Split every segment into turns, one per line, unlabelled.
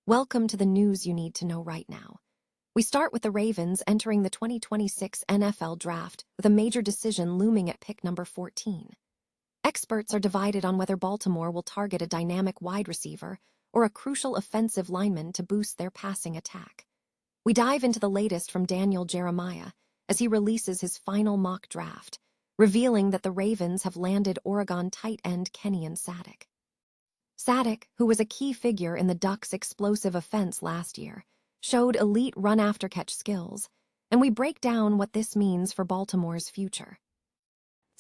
Welcome to the news you need to know right now. We start with the Ravens entering the 2026 NFL Draft with a major decision looming at pick number 14. Experts are divided on whether Baltimore will target a dynamic wide receiver or a crucial offensive lineman to boost their passing attack. We dive into the latest from Daniel Jeremiah as he releases his final mock draft, revealing that the Ravens have landed Oregon tight end Kenyon Sadiq. Sadiq, who was a key figure in the Ducks' explosive offense last year, showed elite run-after-catch skills, and we break down what this means for Baltimore's future.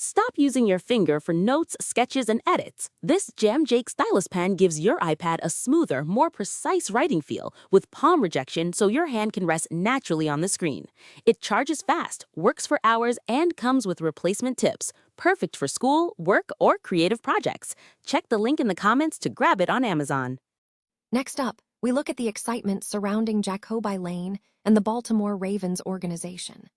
Stop using your finger for notes, sketches, and edits. This Jam Jake stylus pen gives your iPad a smoother, more precise writing feel with palm rejection so your hand can rest naturally on the screen. It charges fast, works for hours, and comes with replacement tips. Perfect for school, work, or creative projects. Check the link in the comments to grab it on Amazon.
Next up, we look at the excitement surrounding Jacoby Lane and the Baltimore Ravens organization.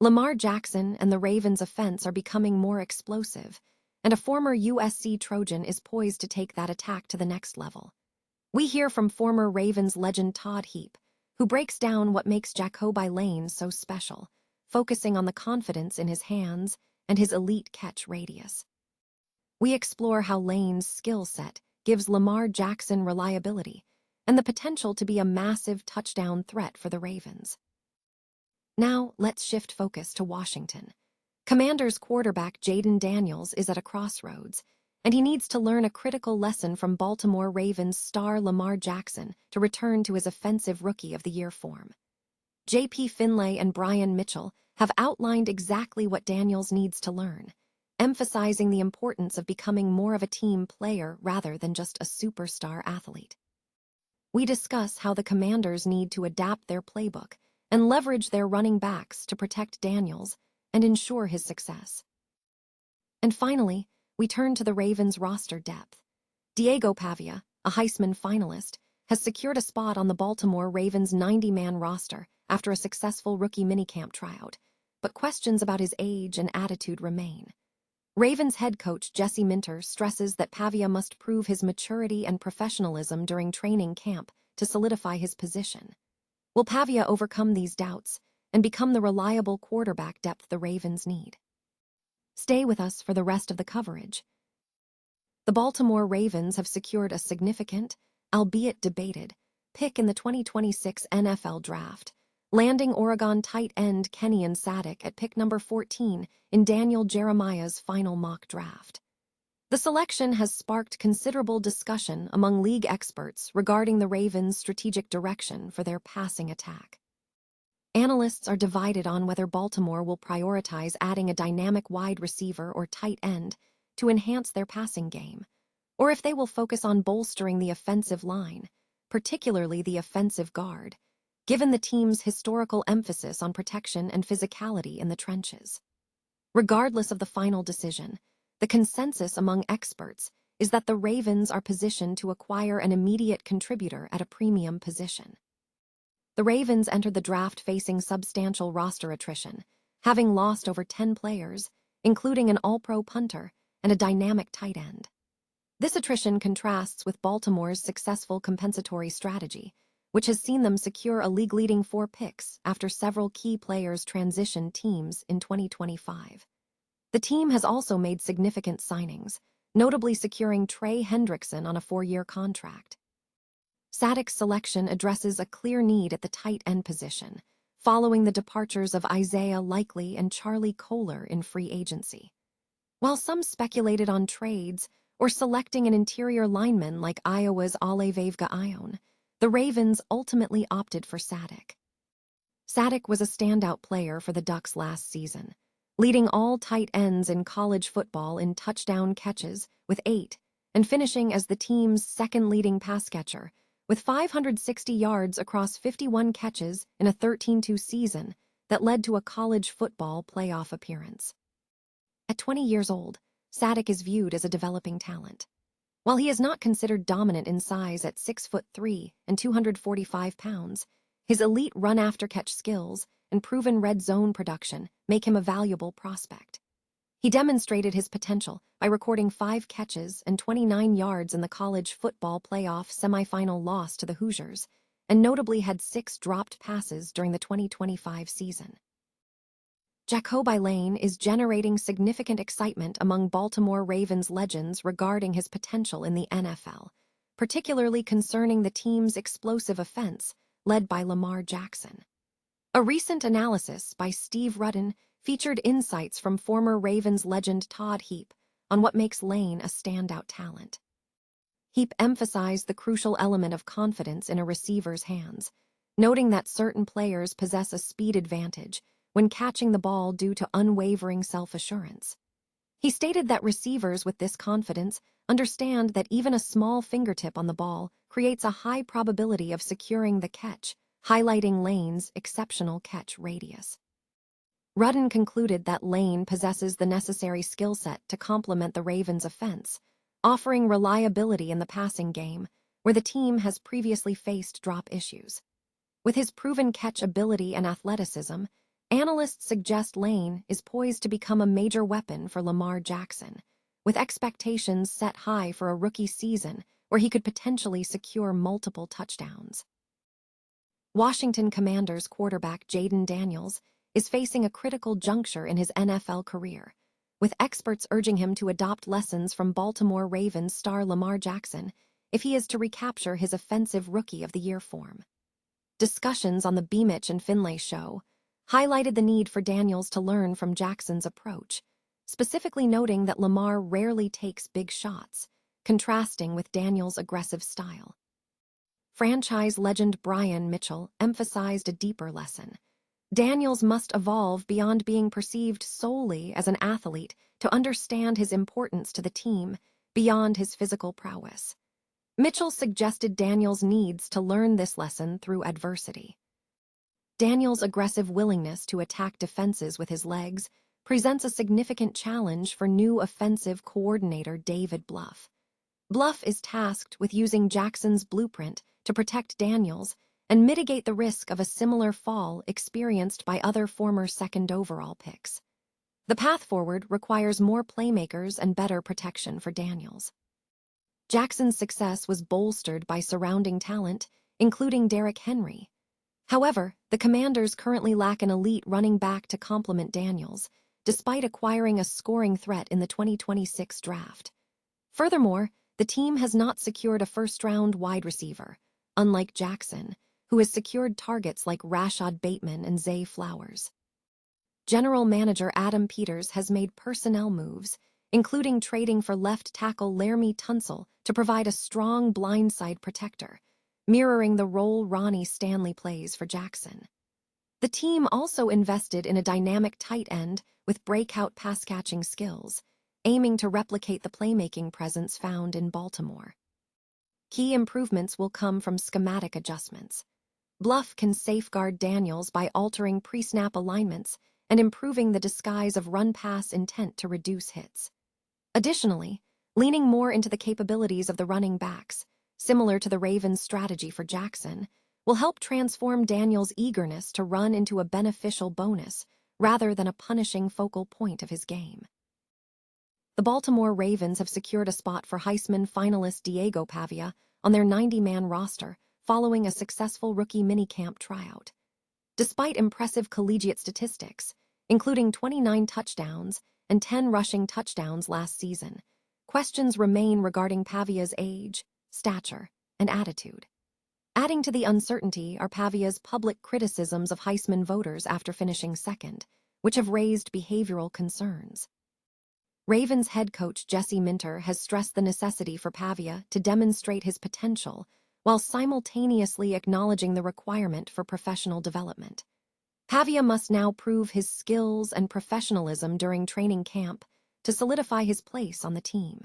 Lamar Jackson and the Ravens' offense are becoming more explosive, and a former USC Trojan is poised to take that attack to the next level. We hear from former Ravens legend Todd Heap, who breaks down what makes Jacoby Lane so special, focusing on the confidence in his hands and his elite catch radius. We explore how Lane's skill set gives Lamar Jackson reliability and the potential to be a massive touchdown threat for the Ravens. Now, let's shift focus to Washington. Commanders quarterback Jayden Daniels is at a crossroads, and he needs to learn a critical lesson from Baltimore Ravens star Lamar Jackson to return to his offensive Rookie of the Year form. J.P. Finlay and Brian Mitchell have outlined exactly what Daniels needs to learn, emphasizing the importance of becoming more of a team player rather than just a superstar athlete. We discuss how the Commanders need to adapt their playbook and leverage their running backs to protect Daniels and ensure his success. And finally, we turn to the Ravens' roster depth. Diego Pavia, a Heisman finalist, has secured a spot on the Baltimore Ravens' 90-man roster after a successful rookie minicamp tryout, but questions about his age and attitude remain. Ravens head coach Jesse Minter stresses that Pavia must prove his maturity and professionalism during training camp to solidify his position. Will Pavia overcome these doubts and become the reliable quarterback depth the Ravens need? Stay with us for the rest of the coverage. The Baltimore Ravens have secured a significant, albeit debated, pick in the 2026 NFL Draft, landing Oregon tight end Kenyon Sadiq at pick number 14 in Daniel Jeremiah's final mock draft. The selection has sparked considerable discussion among league experts regarding the Ravens' strategic direction for their passing attack. Analysts are divided on whether Baltimore will prioritize adding a dynamic wide receiver or tight end to enhance their passing game, or if they will focus on bolstering the offensive line, particularly the offensive guard, given the team's historical emphasis on protection and physicality in the trenches. Regardless of the final decision, the consensus among experts is that the Ravens are positioned to acquire an immediate contributor at a premium position. The Ravens entered the draft facing substantial roster attrition, having lost over 10 players, including an all-pro punter and a dynamic tight end. This attrition contrasts with Baltimore's successful compensatory strategy, which has seen them secure a league-leading 4 picks after several key players transitioned teams in 2025. The team has also made significant signings, notably securing Trey Hendrickson on a 4-year contract. Sadiq's selection addresses a clear need at the tight end position, following the departures of Isaiah Likely and Charlie Kolar in free agency. While some speculated on trades or selecting an interior lineman like Iowa's Ale Vavga-Ione, the Ravens ultimately opted for Sadiq. Sadiq was a standout player for the Ducks last season, leading all tight ends in college football in touchdown catches with 8, and finishing as the team's second leading pass catcher, with 560 yards across 51 catches in a 13-2 season that led to a college football playoff appearance. At 20 years old, Sadiq is viewed as a developing talent. While he is not considered dominant in size at 6'3" and 245 pounds, his elite run-after-catch skills and proven red zone production make him a valuable prospect. He demonstrated his potential by recording 5 catches and 29 yards in the college football playoff semifinal loss to the Hoosiers, and notably had 6 dropped passes during the 2025 season. Jacoby Lane is generating significant excitement among Baltimore Ravens legends regarding his potential in the NFL, particularly concerning the team's explosive offense, led by Lamar Jackson. A recent analysis by Steve Rudden featured insights from former Ravens legend Todd Heap on what makes Lane a standout talent. Heap emphasized the crucial element of confidence in a receiver's hands, noting that certain players possess a speed advantage when catching the ball due to unwavering self-assurance. He stated that receivers with this confidence understand that even a small fingertip on the ball creates a high probability of securing the catch, highlighting Lane's exceptional catch radius. Rudden concluded that Lane possesses the necessary skill set to complement the Ravens' offense, offering reliability in the passing game, where the team has previously faced drop issues. With his proven catch ability and athleticism, analysts suggest Lane is poised to become a major weapon for Lamar Jackson, with expectations set high for a rookie season where he could potentially secure multiple touchdowns. Washington Commanders quarterback Jayden Daniels is facing a critical juncture in his NFL career, with experts urging him to adopt lessons from Baltimore Ravens star Lamar Jackson if he is to recapture his offensive Rookie of the Year form. Discussions on the Beamish and Finlay show highlighted the need for Daniels to learn from Jackson's approach, specifically noting that Lamar rarely takes big shots, contrasting with Daniels' aggressive style. Franchise legend Brian Mitchell emphasized a deeper lesson. Daniels must evolve beyond being perceived solely as an athlete to understand his importance to the team beyond his physical prowess. Mitchell suggested Daniels needs to learn this lesson through adversity. Daniels' aggressive willingness to attack defenses with his legs presents a significant challenge for new offensive coordinator David Bluff. Bluff is tasked with using Jackson's blueprint to protect Daniels and mitigate the risk of a similar fall experienced by other former second overall picks. The path forward requires more playmakers and better protection for Daniels. Jackson's success was bolstered by surrounding talent, including Derrick Henry. However, the Commanders currently lack an elite running back to complement Daniels, despite acquiring a scoring threat in the 2026 draft. Furthermore, the team has not secured a first-round wide receiver, unlike Jackson, who has secured targets like Rashad Bateman and Zay Flowers. General Manager Adam Peters has made personnel moves, including trading for left tackle Laramie Tunsil to provide a strong blindside protector, mirroring the role Ronnie Stanley plays for Jackson. The team also invested in a dynamic tight end with breakout pass-catching skills, aiming to replicate the playmaking presence found in Baltimore. Key improvements will come from schematic adjustments. Bluff can safeguard Daniels by altering pre-snap alignments and improving the disguise of run-pass intent to reduce hits. Additionally, leaning more into the capabilities of the running backs, similar to the Ravens' strategy for Jackson, will help transform Daniels' eagerness to run into a beneficial bonus rather than a punishing focal point of his game. The Baltimore Ravens have secured a spot for Heisman finalist Diego Pavia on their 90-man roster following a successful rookie minicamp tryout. Despite impressive collegiate statistics, including 29 touchdowns and 10 rushing touchdowns last season, questions remain regarding Pavia's age, stature, and attitude. Adding to the uncertainty are Pavia's public criticisms of Heisman voters after finishing second, which have raised behavioral concerns. Ravens head coach Jesse Minter has stressed the necessity for Pavia to demonstrate his potential while simultaneously acknowledging the requirement for professional development. Pavia must now prove his skills and professionalism during training camp to solidify his place on the team.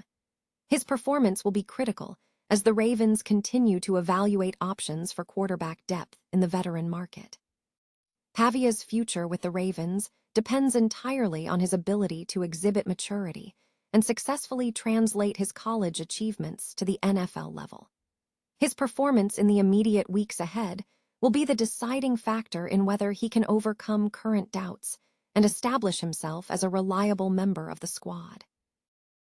His performance will be critical as the Ravens continue to evaluate options for quarterback depth in the veteran market. Pavia's future with the Ravens depends entirely on his ability to exhibit maturity and successfully translate his college achievements to the NFL level. His performance in the immediate weeks ahead will be the deciding factor in whether he can overcome current doubts and establish himself as a reliable member of the squad.